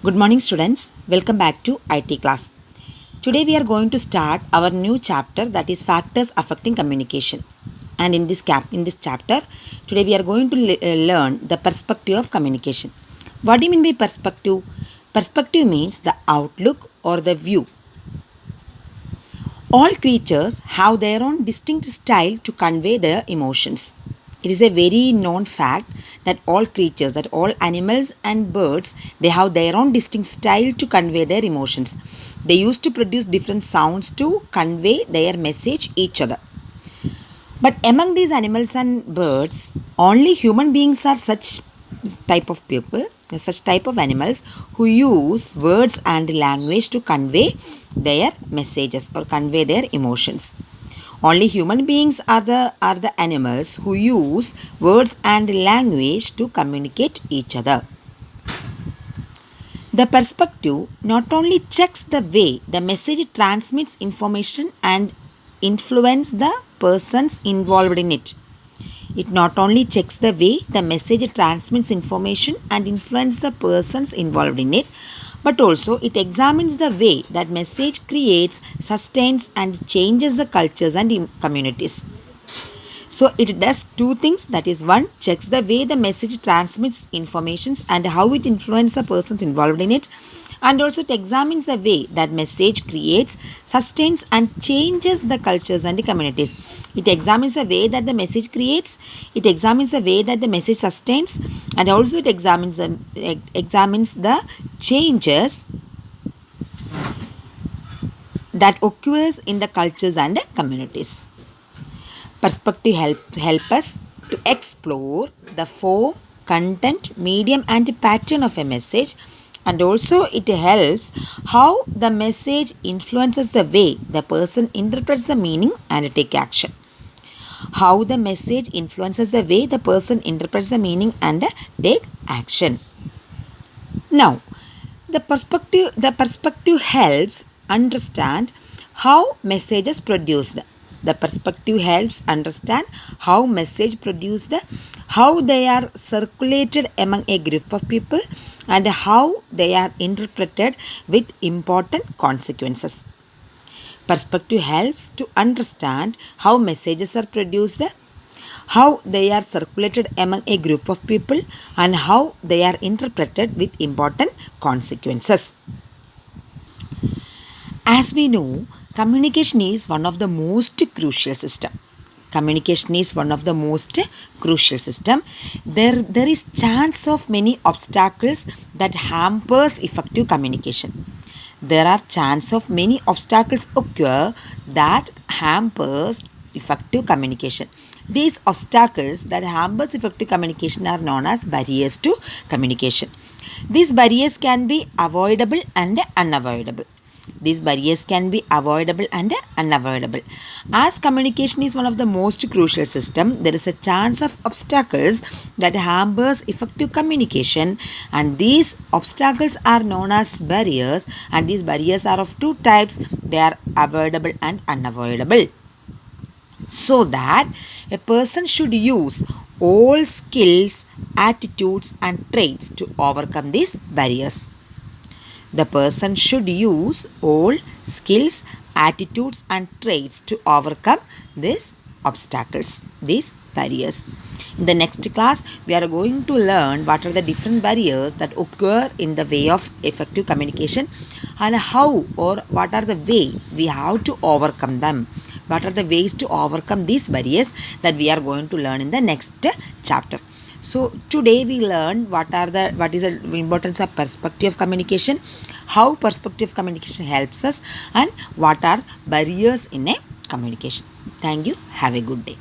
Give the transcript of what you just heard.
Good morning students, welcome back to IT class. Today we are going to start our new chapter, that is factors affecting communication. And in this chapter, today we are going to learn the perspective of communication. What do you mean by perspective? Perspective means the outlook or the view. All creatures have their own distinct style to convey their emotions. It is a very known fact that all creatures, that all animals and birds, they have their own distinct style to convey their emotions. They used to produce different sounds to convey their message each other. But among these animals and birds, only human beings are such type of people, such type of animals who use words and language to convey their messages or convey their emotions. Only human beings are the animals who use words and language to communicate each other. The perspective not only checks the way the message transmits information and influence the persons involved in it. It not only checks the way the message transmits information and influence the persons involved in it, but also it examines the way that message creates, sustains and changes the cultures and communities. So it does two things, that is, one, checks the way the message transmits information and how it influences the persons involved in it, and also it examines the way that message creates, sustains and changes the cultures and the communities. It examines the way that the message creates, it examines the way that the message sustains, and also it examines the changes that occurs in the cultures and the communities. Perspective help us to explore the form, content, medium and pattern of a message, and also it helps how the message influences the way the person interprets the meaning and take action. How the message influences the way the person interprets the meaning and take action. Now, the perspective helps understand how messages produced. The perspective helps understand how message produced, how they are circulated among a group of people, and how they are interpreted with important consequences. Perspective helps to understand how messages are produced, how they are circulated among a group of people, and how they are interpreted with important consequences. As we know, communication is one of the most crucial system. Communication is one of the most crucial system. There is chance of many obstacles that hampers effective communication. There are chance of many obstacles occur that hampers effective communication. These obstacles that hampers effective communication are known as barriers to communication. These barriers can be avoidable and unavoidable. These barriers can be avoidable and unavoidable. As communication is one of the most crucial system, there is a chance of obstacles that hampers effective communication, and these obstacles are known as barriers, and these barriers are of two types. They are avoidable and unavoidable. So that a person should use all skills, attitudes and traits to overcome these barriers. The person should use all skills, attitudes and traits to overcome these obstacles, these barriers. In the next class, we are going to learn what are the different barriers that occur in the way of effective communication, and how or what are the way we have to overcome them. What are the ways to overcome these barriers that we are going to learn in the next chapter. So today we learned what is the importance of perspective communication, how perspective communication helps us, and what are barriers in a communication. Thank you. Have a good day.